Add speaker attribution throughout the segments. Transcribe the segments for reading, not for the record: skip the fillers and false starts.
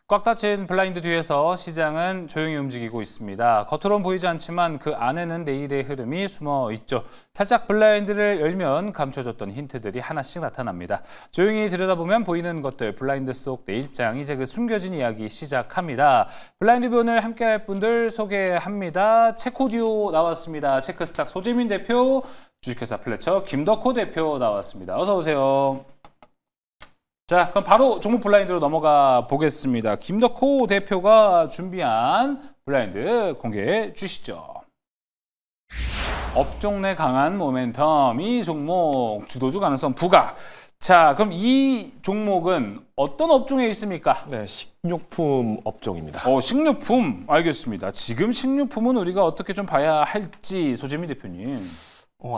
Speaker 1: 꽉 닫힌 블라인드 뒤에서 시장은 조용히 움직이고 있습니다. 겉으론 보이지 않지만 그 안에는 내일의 흐름이 숨어 있죠. 살짝 블라인드를 열면 감춰졌던 힌트들이 하나씩 나타납니다. 조용히 들여다보면 보이는 것들, 블라인드 속 내일장, 이제 그 숨겨진 이야기 시작합니다. 블라인드 뷰 오늘 함께할 분들 소개합니다. 체코듀오 나왔습니다. 체크스탁 소재민 대표, 주식회사 플래처 김덕호 대표 나왔습니다. 어서 오세요. 자, 그럼 바로 종목 블라인드로 넘어가 보겠습니다. 김덕호 대표가 준비한 블라인드 공개해 주시죠. 업종 내 강한 모멘텀, 이 종목 주도주 가능성 부각. 자, 그럼 이 종목은 어떤 업종에 있습니까?
Speaker 2: 네, 식료품 업종입니다.
Speaker 1: 식료품 알겠습니다. 지금 식료품은 우리가 어떻게 좀 봐야 할지 소재민 대표님.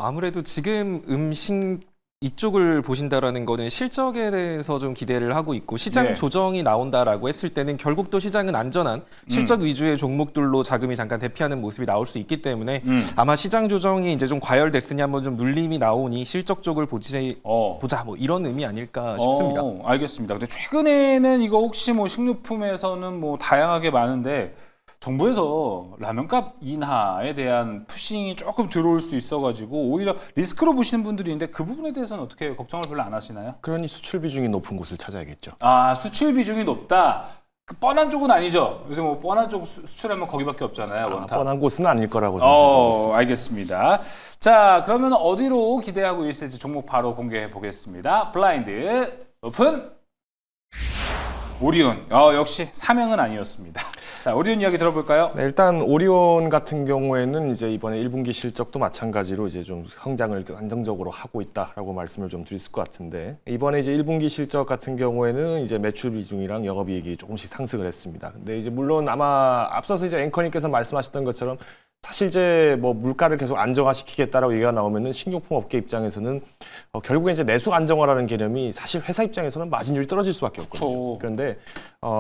Speaker 3: 아무래도 지금 음식 이쪽을 보신다라는 거는 실적에 대해서 좀 기대를 하고 있고 시장 조정이 나온다라고 했을 때는 결국 또 시장은 안전한 실적 위주의 종목들로 자금이 잠깐 대피하는 모습이 나올 수 있기 때문에 아마 시장 조정이 이제 좀 과열됐으니 한번 좀 눌림이 나오니 실적 쪽을 보자 뭐 이런 의미 아닐까 싶습니다.
Speaker 1: 알겠습니다. 근데 최근에는 이거 혹시 뭐 식료품에서는 뭐 다양하게 많은데 정부에서 라면값 인하에 대한 푸싱이 조금 들어올 수 있어가지고 오히려 리스크로 보시는 분들이 있는데 그 부분에 대해서는 어떻게 걱정을 별로 안 하시나요?
Speaker 2: 그러니 수출 비중이 높은 곳을 찾아야겠죠.
Speaker 1: 아, 수출 비중이 높다. 그 뻔한 쪽은 아니죠. 요새 뭐 뻔한 쪽 수출하면 거기밖에 없잖아요. 원탑.
Speaker 2: 뻔한 곳은 아닐 거라고 생각하고 있습니다.
Speaker 1: 알겠습니다. 자, 그러면 어디로 기대하고 있을지 종목 바로 공개해 보겠습니다. 블라인드 오픈. 오리온. 역시 사명은 아니었습니다. 자, 오리온 이야기 들어볼까요?
Speaker 2: 네, 일단 오리온 같은 경우에는 이제 이번에 1분기 실적도 마찬가지로 이제 좀 성장을 안정적으로 하고 있다라고 말씀을 좀 드릴 것 같은데 이번에 이제 1분기 실적 같은 경우에는 이제 매출 비중이랑 영업이익이 조금씩 상승을 했습니다. 근데 이제 물론 아마 앞서서 이제 앵커님께서 말씀하셨던 것처럼 사실 이제 뭐 물가를 계속 안정화시키겠다라고 얘기가 나오면은 식료품 업계 입장에서는 결국에 이제 내수 안정화라는 개념이 사실 회사 입장에서는 마진율이 떨어질 수밖에 없거든요. 그런데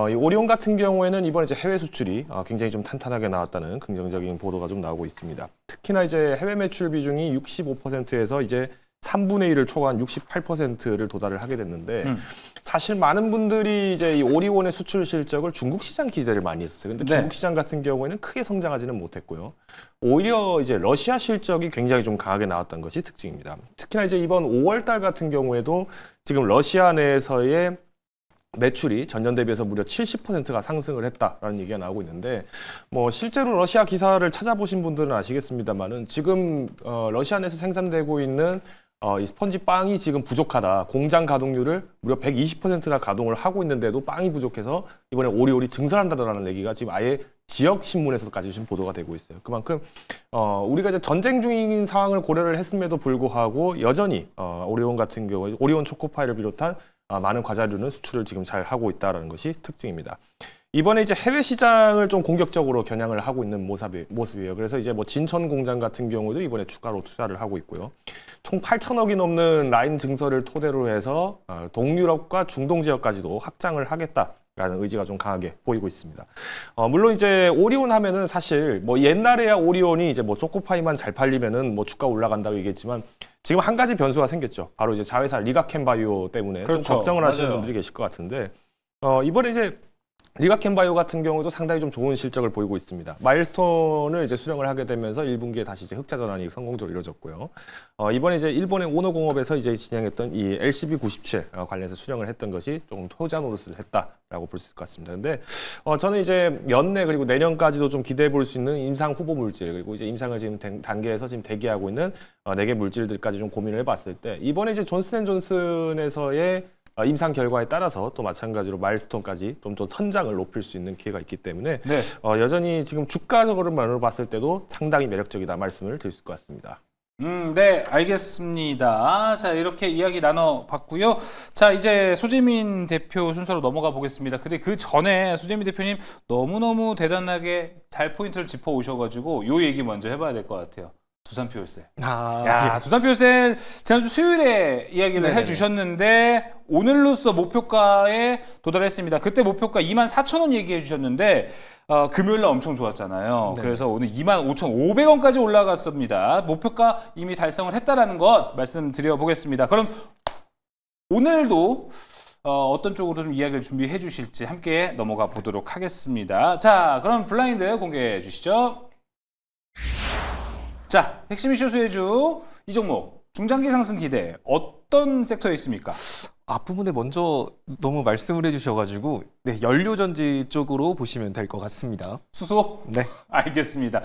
Speaker 2: 이 오리온 같은 경우에는 이번에 이제 해외 수출이 굉장히 좀 탄탄하게 나왔다는 긍정적인 보도가 좀 나오고 있습니다. 특히나 이제 해외 매출 비중이 65%에서 이제 3분의 1을 초과한 68%를 도달을 하게 됐는데 사실 많은 분들이 이제 이 오리온의 수출 실적을 중국 시장 기대를 많이 했어요. 근데 중국 시장 같은 경우에는 크게 성장하지는 못했고요. 오히려 이제 러시아 실적이 굉장히 좀 강하게 나왔던 것이 특징입니다. 특히나 이제 이번 5월 달 같은 경우에도 지금 러시아 내에서의 매출이 전년 대비해서 무려 70%가 상승을 했다라는 얘기가 나오고 있는데 뭐 실제로 러시아 기사를 찾아보신 분들은 아시겠습니다만은 지금 러시아 내에서 생산되고 있는 이 스펀지 빵이 지금 부족하다. 공장 가동률을 무려 120%나 가동을 하고 있는데도 빵이 부족해서 이번에 오리온이 증설한다라는 얘기가 지금 아예 지역 신문에서까지 지금 보도가 되고 있어요. 그만큼 우리가 이제 전쟁 중인 상황을 고려를 했음에도 불구하고 여전히 오리온 같은 경우에 오리온 초코파이를 비롯한 많은 과자류는 수출을 지금 잘 하고 있다는 것이 특징입니다. 이번에 이제 해외 시장을 좀 공격적으로 겨냥을 하고 있는 모습이에요. 그래서 이제 뭐 진천 공장 같은 경우도 이번에 추가로 투자를 하고 있고요. 총 8천억이 넘는 라인 증설을 토대로 해서 동유럽과 중동 지역까지도 확장을 하겠다라는 의지가 좀 강하게 보이고 있습니다. 물론 이제 오리온 하면은 사실 뭐 옛날에야 오리온이 이제 뭐 초코파이만 잘 팔리면은 뭐 주가 올라간다고 얘기했지만 지금 한 가지 변수가 생겼죠. 바로 이제 자회사 리가켄바이오 때문에 좀 걱정을 하시는 분들이 계실 것 같은데 이번에 이제 리가켄바이오 같은 경우도 상당히 좀 좋은 실적을 보이고 있습니다. 마일스톤을 이제 수령을 하게 되면서 1분기에 다시 이제 흑자 전환이 성공적으로 이루어졌고요. 이번에 이제 일본의 오노공업에서 이제 진행했던 이 LCB97 관련해서 수령을 했던 것이 조금 효자 노릇을 했다라고 볼 수 있을 것 같습니다. 근데 저는 이제 연내 그리고 내년까지도 좀 기대해 볼 수 있는 임상 후보 물질 그리고 이제 임상을 지금 단계에서 지금 대기하고 있는 4개 물질들까지 좀 고민을 해봤을 때 이번에 이제 존슨앤존슨에서의 임상 결과에 따라서 또 마찬가지로 마일스톤까지 좀 더 선장을 높일 수 있는 기회가 있기 때문에 여전히 지금 주가적으로만으로 봤을 때도 상당히 매력적이다 말씀을 드릴 수 있을 것 같습니다.
Speaker 1: 네, 알겠습니다. 자, 이렇게 이야기 나눠봤고요. 자, 이제 소재민 대표 순서로 넘어가 보겠습니다. 근데 그 전에 소재민 대표님 너무너무 대단하게 잘 포인트를 짚어 오셔가지고 요 얘기 먼저 해봐야 될 것 같아요. 두산퓨얼셀. 두산퓨얼셀 지난주 수요일에 이야기를 해주셨는데 오늘로써 목표가에 도달했습니다. 그때 목표가 24,000원 얘기해 주셨는데 금요일날 엄청 좋았잖아요. 그래서 오늘 25,500원까지 올라갔습니다. 목표가 이미 달성을 했다라는 것 말씀드려 보겠습니다. 그럼 오늘도 어떤 쪽으로 좀 이야기를 준비해 주실지 함께 넘어가 보도록 하겠습니다. 자, 그럼 블라인드 공개해 주시죠. 자, 핵심 이슈 수혜주 이 종목 중장기 상승 기대 어떤 섹터에 있습니까?
Speaker 3: 앞부분에 먼저 너무 말씀을 해주셔가지고 네, 연료전지 쪽으로 보시면 될 것 같습니다.
Speaker 1: 수소?
Speaker 3: 네.
Speaker 1: 알겠습니다.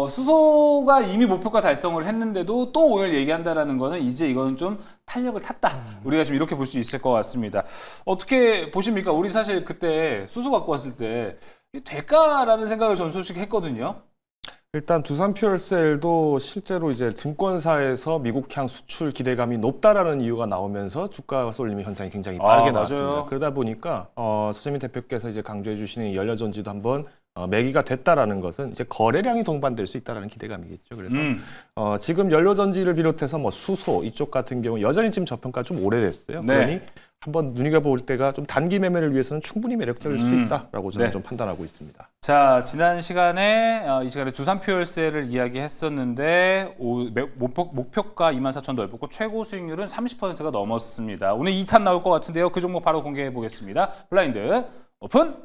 Speaker 1: 수소가 이미 목표가 달성을 했는데도 또 오늘 얘기한다라는 거는 이제 이건 좀 탄력을 탔다. 우리가 좀 이렇게 볼 수 있을 것 같습니다. 어떻게 보십니까? 우리 사실 그때 수소 갖고 왔을 때 될까라는 생각을 전 솔직히 했거든요.
Speaker 2: 일단 두산퓨얼셀도 실제로 이제 증권사에서 미국향 수출 기대감이 높다라는 이유가 나오면서 주가 쏠림 현상이 굉장히 빠르게 나왔습니다.
Speaker 1: 맞아요.
Speaker 2: 그러다 보니까 수재민 대표께서 이제 강조해 주시는 이 연료전지도 한번 매기가 됐다라는 것은 이제 거래량이 동반될 수 있다라는 기대감이겠죠. 그래서 지금 연료전지를 비롯해서 뭐 수소 이쪽 같은 경우 여전히 지금 저평가 좀 오래됐어요.
Speaker 1: 네.
Speaker 2: 그러니 한번 눈여겨볼 때가 좀 단기 매매를 위해서는 충분히 매력적일 수 있다라고 저는
Speaker 1: 네.
Speaker 2: 좀 판단하고 있습니다.
Speaker 1: 자, 지난 시간에 이 시간에 두산퓨얼셀을 이야기했었는데 목표가 24,000 넓었고 최고 수익률은 30%가 넘었습니다. 오늘 2탄 나올 것 같은데요. 그 종목 바로 공개해 보겠습니다. 블라인드 오픈.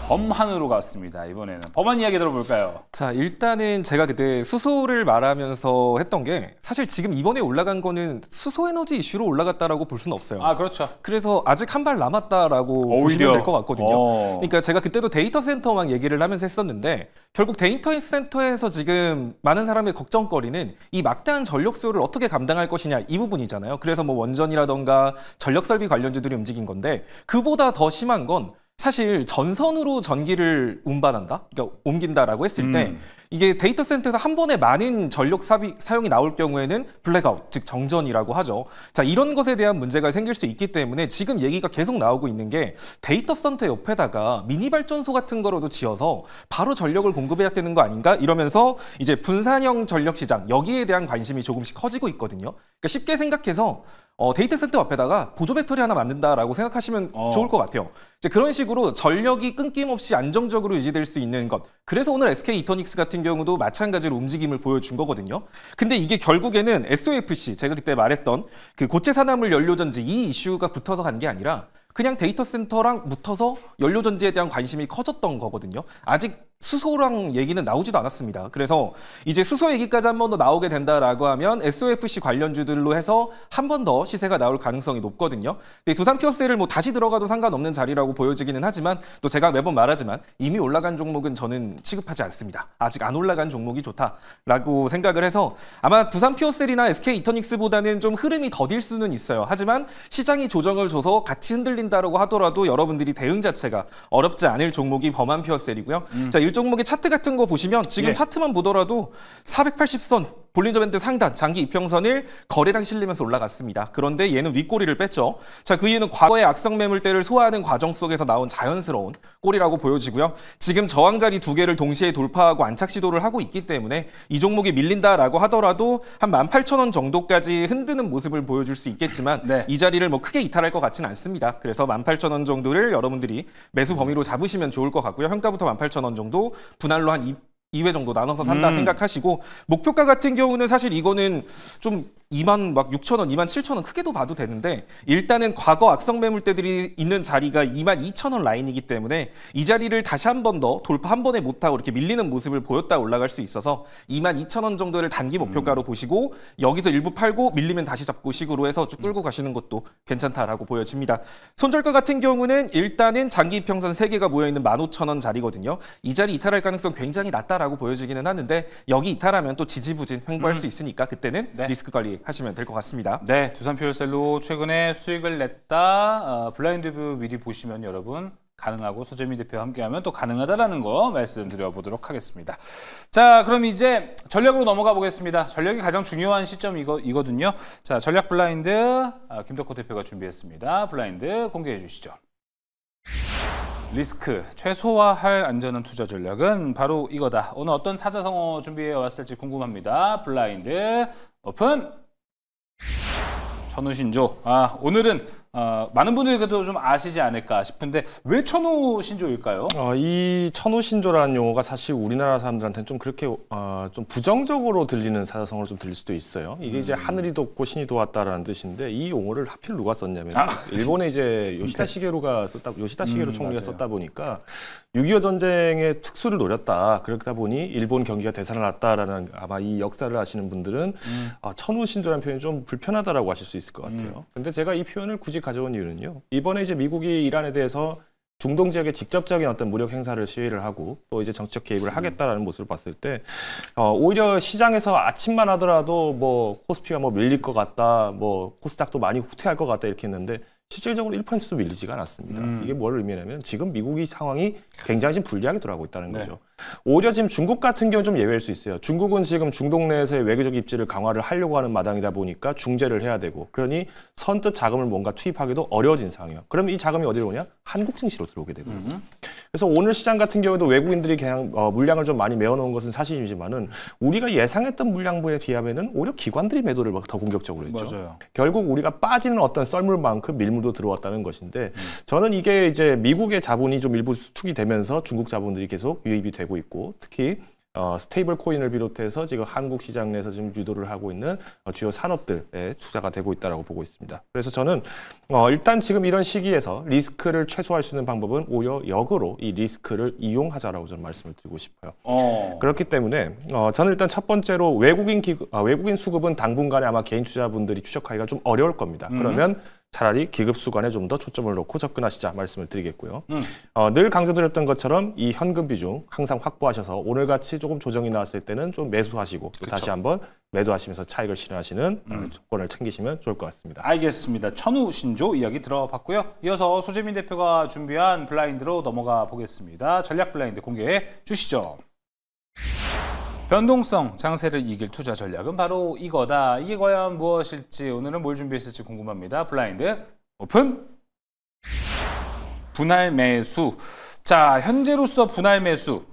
Speaker 1: 범한으로 갔습니다. 이번에는 범한 이야기 들어볼까요?
Speaker 3: 자, 일단은 제가 그때 수소를 말하면서 했던 게 사실 지금 이번에 올라간 거는 수소에너지 이슈로 올라갔다라고 볼 수는 없어요.
Speaker 1: 아, 그렇죠.
Speaker 3: 그래서 아직 한 발 남았다라고 보시면 될 것 같거든요. 그러니까 제가 그때도 데이터 센터만 얘기를 하면서 했었는데 결국 데이터 센터에서 지금 많은 사람의 걱정거리는 이 막대한 전력 수요를 어떻게 감당할 것이냐 이 부분이잖아요. 그래서 뭐 원전이라던가 전력 설비 관련주들이 움직인 건데 그보다 더 심한 건 사실 전선으로 전기를 운반한다, 그러니까 옮긴다라고 했을 때 이게 데이터 센터에서 한 번에 많은 전력 사용이 나올 경우에는 블랙아웃, 즉 정전이라고 하죠. 자, 이런 것에 대한 문제가 생길 수 있기 때문에 지금 얘기가 계속 나오고 있는 게 데이터 센터 옆에다가 미니 발전소 같은 거라도 지어서 바로 전력을 공급해야 되는 거 아닌가 이러면서 이제 분산형 전력 시장 여기에 대한 관심이 조금씩 커지고 있거든요. 그러니까 쉽게 생각해서 데이터 센터 앞에다가 보조 배터리 하나 만든다라고 생각하시면 좋을 것 같아요. 이제 그런 식으로 전력이 끊김없이 안정적으로 유지될 수 있는 것. 그래서 오늘 SK 이터닉스 같은 경우도 마찬가지로 움직임을 보여준 거거든요. 근데 이게 결국에는 SOFC, 제가 그때 말했던 그 고체 산화물 연료전지 이 이슈가 붙어서 간 게 아니라 그냥 데이터 센터랑 붙어서 연료전지에 대한 관심이 커졌던 거거든요. 아직 수소랑 얘기는 나오지도 않았습니다. 그래서 이제 수소 얘기까지 한 번 더 나오게 된다라고 하면 SOFC 관련주들로 해서 한 번 더 시세가 나올 가능성이 높거든요. 두산퓨어셀을 뭐 다시 들어가도 상관없는 자리라고 보여지기는 하지만 또 제가 매번 말하지만 이미 올라간 종목은 저는 취급하지 않습니다. 아직 안 올라간 종목이 좋다라고 생각을 해서 아마 두산퓨어셀이나 SK 이터닉스보다는 좀 흐름이 더딜 수는 있어요. 하지만 시장이 조정을 줘서 같이 흔들린다라고 하더라도 여러분들이 대응 자체가 어렵지 않을 종목이 범한퓨어셀이고요. 자, 이 종목의 차트 같은 거 보시면 지금 차트만 보더라도 480선 볼린저 밴드 상단 장기 이평선을 거래량 실리면서 올라갔습니다. 그런데 얘는 윗꼬리를 뺐죠. 자, 그 이유는 과거의 악성 매물대를 소화하는 과정 속에서 나온 자연스러운 꼬리라고 보여지고요. 지금 저항 자리 두 개를 동시에 돌파하고 안착 시도를 하고 있기 때문에 이 종목이 밀린다라고 하더라도 한 18,000원 정도까지 흔드는 모습을 보여줄 수 있겠지만 이 자리를 뭐 크게 이탈할 것 같지는 않습니다. 그래서 18,000원 정도를 여러분들이 매수 범위로 잡으시면 좋을 것 같고요. 현가부터 18,000원 정도 분할로 한 2회 정도 나눠서 산다 생각하시고 목표가 같은 경우는 사실 이거는 좀 26,000원, 27,000원 크게도 봐도 되는데 일단은 과거 악성 매물대들이 있는 자리가 22,000원 라인이기 때문에 이 자리를 다시 한 번 더 돌파 한 번에 못하고 이렇게 밀리는 모습을 보였다 올라갈 수 있어서 22,000원 정도를 단기 목표가로 보시고 여기서 일부 팔고 밀리면 다시 잡고 식으로 해서 쭉 끌고 가시는 것도 괜찮다라고 보여집니다. 손절가 같은 경우는 일단은 장기 이평선 3개가 모여있는 15,000원 자리거든요. 이 자리 이탈할 가능성 굉장히 낮다라고 보여지기는 하는데 여기 이탈하면 또 지지부진 횡보할 수 있으니까 그때는 리스크 관리 하시면 될 것 같습니다.
Speaker 1: 네, 두산퓨얼셀로 최근에 수익을 냈다. 블라인드 뷰 미리 보시면 여러분 가능하고 소재민 대표와 함께하면 또 가능하다라는 거 말씀드려보도록 하겠습니다. 자, 그럼 이제 전략으로 넘어가 보겠습니다. 전략이 가장 중요한 시점 이거든요. 자, 전략 블라인드 김덕호 대표가 준비했습니다. 블라인드 공개해 주시죠. 리스크 최소화할 안전한 투자 전략은 바로 이거다. 오늘 어떤 사자성어 준비해 왔을지 궁금합니다. 블라인드 오픈. 전우신조. 오늘은 많은 분들이 그래도 좀 아시지 않을까 싶은데 왜 천우 신조일까요?
Speaker 2: 이 천우 신조라는 용어가 사실 우리나라 사람들한테는 좀 그렇게 좀 부정적으로 들리는 사자성어로 좀 들릴 수도 있어요. 이게 이제 하늘이 돋고 신이 도왔다라는 뜻인데 이 용어를 하필 누가 썼냐면 일본의 이제 요시다 시게루가 요시다 시게루 총리가
Speaker 1: 맞아요.
Speaker 2: 썼다 보니까 6.25 전쟁의 특수를 노렸다. 그렇다 보니 일본 경기가 되살아났다라는 아마 이 역사를 아시는 분들은 천우 신조라는 표현이 좀 불편하다라고 하실 수 있을 것 같아요. 근데 제가 이 표현을 굳이 가져온 이유는요. 이번에 이제 미국이 이란에 대해서 중동 지역에 직접적인 어떤 무력 행사를 시위를 하고 또 이제 정치적 개입을 하겠다라는 모습을 봤을 때 오히려 시장에서 아침만 하더라도 뭐 코스피가 뭐 밀릴 것 같다, 뭐 코스닥도 많이 후퇴할 것 같다 이렇게 했는데 실질적으로 1%도 밀리지가 않았습니다. 이게 뭘 의미하냐면 지금 미국이 상황이 굉장히 지금 불리하게 돌아가고 있다는 거죠. 오히려 지금 중국 같은 경우는 좀 예외일 수 있어요. 중국은 지금 중동 내에서의 외교적 입지를 강화를 하려고 하는 마당이다 보니까 중재를 해야 되고 그러니 선뜻 자금을 뭔가 투입하기도 어려워진 상황이에요. 그러면 이 자금이 어디로 오냐? 한국 증시로 들어오게 되거든요. 그래서 오늘 시장 같은 경우도 외국인들이 그냥 물량을 좀 많이 메워놓은 것은 사실이지만은 우리가 예상했던 물량부에 비하면은 오히려 기관들이 매도를 더 공격적으로 했죠.
Speaker 1: 맞아요.
Speaker 2: 결국 우리가 빠지는 어떤 썰물만큼 밀물도 들어왔다는 것인데 저는 이게 이제 미국의 자본이 좀 일부 수축이 되면서 중국 자본들이 계속 유입이 되고 있고 특히 스테이블 코인을 비롯해서 지금 한국 시장 내에서 지금 유도를 하고 있는 주요 산업들에 투자가 되고 있다고 보고 있습니다. 그래서 저는 일단 지금 이런 시기에서 리스크를 최소화할 수 있는 방법은 오히려 역으로 이 리스크를 이용하자라고 저는 말씀을 드리고 싶어요. 그렇기 때문에 저는 일단 첫 번째로 외국인 수급은 당분간에 아마 개인 투자분들이 추적하기가 좀 어려울 겁니다. 그러면 차라리 기급 수관에 좀 더 초점을 놓고 접근하시자 말씀을 드리겠고요. 늘 강조드렸던 것처럼 이 현금 비중 항상 확보하셔서 오늘같이 조금 조정이 나왔을 때는 좀 매수하시고 또 다시 한번 매도하시면서 차익을 실현하시는 조건을 챙기시면 좋을 것 같습니다.
Speaker 1: 알겠습니다. 천우 신조 이야기 들어봤고요. 이어서 소재민 대표가 준비한 블라인드로 넘어가 보겠습니다. 전략 블라인드 공개해 주시죠. 변동성 장세를 이길 투자 전략은 바로 이거다. 이게 과연 무엇일지 오늘은 뭘 준비했을지 궁금합니다. 블라인드 오픈. 분할 매수. 자, 현재로서 분할 매수.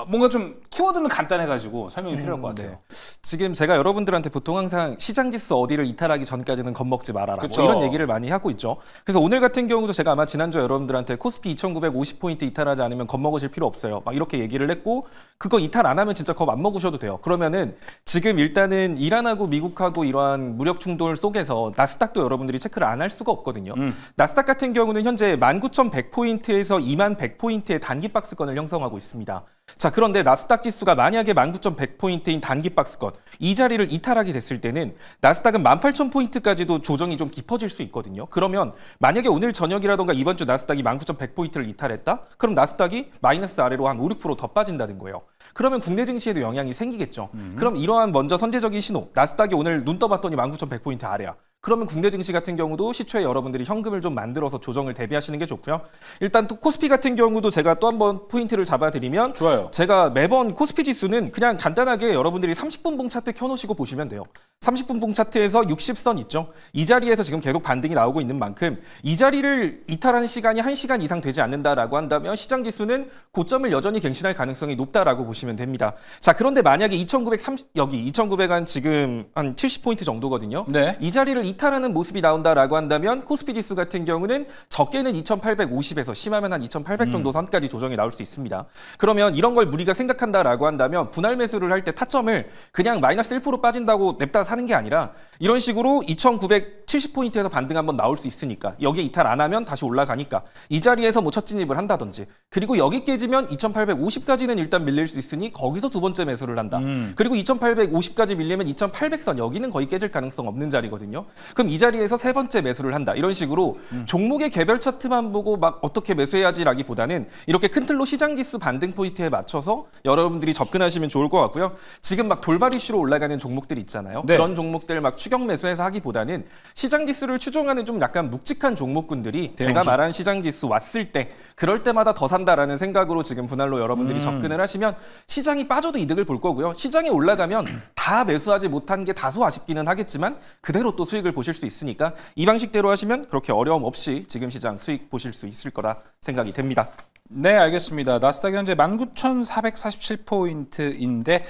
Speaker 1: 뭔가 좀 키워드는 간단해가지고 설명이 필요할 것 같아요.
Speaker 3: 지금 제가 여러분들한테 보통 항상 시장 지수 어디를 이탈하기 전까지는 겁먹지 말아라. 뭐 이런 얘기를 많이 하고 있죠. 그래서 오늘 같은 경우도 제가 아마 지난주에 여러분들한테 코스피 2950포인트 이탈하지 않으면 겁먹으실 필요 없어요. 막 이렇게 얘기를 했고 그거 이탈 안 하면 진짜 겁 안 먹으셔도 돼요. 그러면은 지금 일단은 이란하고 미국하고 이러한 무력 충돌 속에서 나스닥도 여러분들이 체크를 안 할 수가 없거든요. 나스닥 같은 경우는 현재 19,100포인트에서 20,100포인트의 단기 박스권을 형성하고 있습니다. 자, 그런데 나스닥 지수가 만약에 19,100포인트인 단기 박스권 이 자리를 이탈하게 됐을 때는 나스닥은 18,000포인트까지도 조정이 좀 깊어질 수 있거든요. 그러면 만약에 오늘 저녁이라던가 이번 주 나스닥이 19,100포인트를 이탈했다? 그럼 나스닥이 마이너스 아래로 한 5, 6% 더 빠진다는 거예요. 그러면 국내 증시에도 영향이 생기겠죠. 그럼 이러한 먼저 선제적인 신호, 나스닥이 오늘 눈 떠봤더니 19,100포인트 아래야. 그러면 국내 증시 같은 경우도 시초에 여러분들이 현금을 좀 만들어서 조정을 대비하시는 게 좋고요. 일단 또 코스피 같은 경우도 제가 또 한번 포인트를 잡아드리면
Speaker 1: 좋아요.
Speaker 3: 제가 매번 코스피 지수는 그냥 간단하게 여러분들이 30분봉 차트 켜놓으시고 보시면 돼요. 30분봉 차트에서 60선 있죠. 이 자리에서 지금 계속 반등이 나오고 있는 만큼 이 자리를 이탈하는 시간이 1시간 이상 되지 않는다라고 한다면 시장 지수는 고점을 여전히 갱신할 가능성이 높다라고 보시면 됩니다. 자, 그런데 만약에 2,900한 지금 한 70포인트 정도거든요.
Speaker 1: 네.
Speaker 3: 이 자리를 이탈하는 모습이 나온다라고 한다면 코스피 지수 같은 경우는 적게는 2,850에서 심하면 한 2,800 정도 선까지 조정이 나올 수 있습니다. 그러면 이런 걸 우리가 생각한다라고 한다면 분할 매수를 할 때 타점을 그냥 마이너스 1% 빠진다고 냅다 사는 게 아니라 이런 식으로 2,970포인트에서 반등 한번 나올 수 있으니까 여기에 이탈 안 하면 다시 올라가니까 이 자리에서 뭐 첫 진입을 한다든지 그리고 여기 깨지면 2,850까지는 일단 밀릴 수 있으니 거기서 두 번째 매수를 한다. 그리고 2,850까지 밀리면 2,800선 여기는 거의 깨질 가능성 없는 자리거든요. 그럼 이 자리에서 세 번째 매수를 한다. 이런 식으로 종목의 개별 차트만 보고 막 어떻게 매수해야지라기보다는 이렇게 큰 틀로 시장 지수 반등 포인트에 맞춰서 여러분들이 접근하시면 좋을 것 같고요. 지금 막 돌발 이슈로 올라가는 종목들 있잖아요.
Speaker 1: 네.
Speaker 3: 그런 종목들 막 추격 매수해서 하기보다는 시장 지수를 추종하는 좀 약간 묵직한 종목군들이 제가 말한 시장 지수 왔을 때 그럴 때마다 더 산다라는 생각으로 지금 분할로 여러분들이 접근을 하시면 시장이 빠져도 이득을 볼 거고요. 시장이 올라가면 다 매수하지 못한 게 다소 아쉽기는 하겠지만 그대로 또 수익을 보실 수 있으니까 이 방식대로 하시면 그렇게 어려움 없이 지금 시장 수익 보실 수 있을 거라 생각이 됩니다.
Speaker 1: 네, 알겠습니다. 나스닥 현재 19,447포인트인데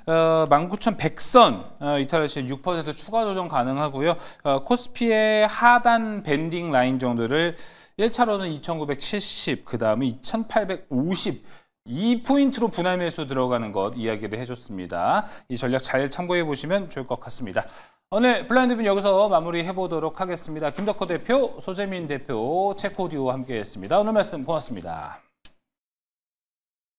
Speaker 1: 19,100선 이탈리아 시간 6% 추가 조정 가능하고요. 코스피의 하단 밴딩 라인 정도를 1차로는 2,970, 그 다음에 2,850 2포인트로 분할 매수 들어가는 것 이야기를 해줬습니다. 이 전략 잘 참고해 보시면 좋을 것 같습니다. 오늘 블라인드뷰 여기서 마무리해 보도록 하겠습니다. 김덕호 대표, 소재민 대표, 체코듀오 함께했습니다. 오늘 말씀 고맙습니다.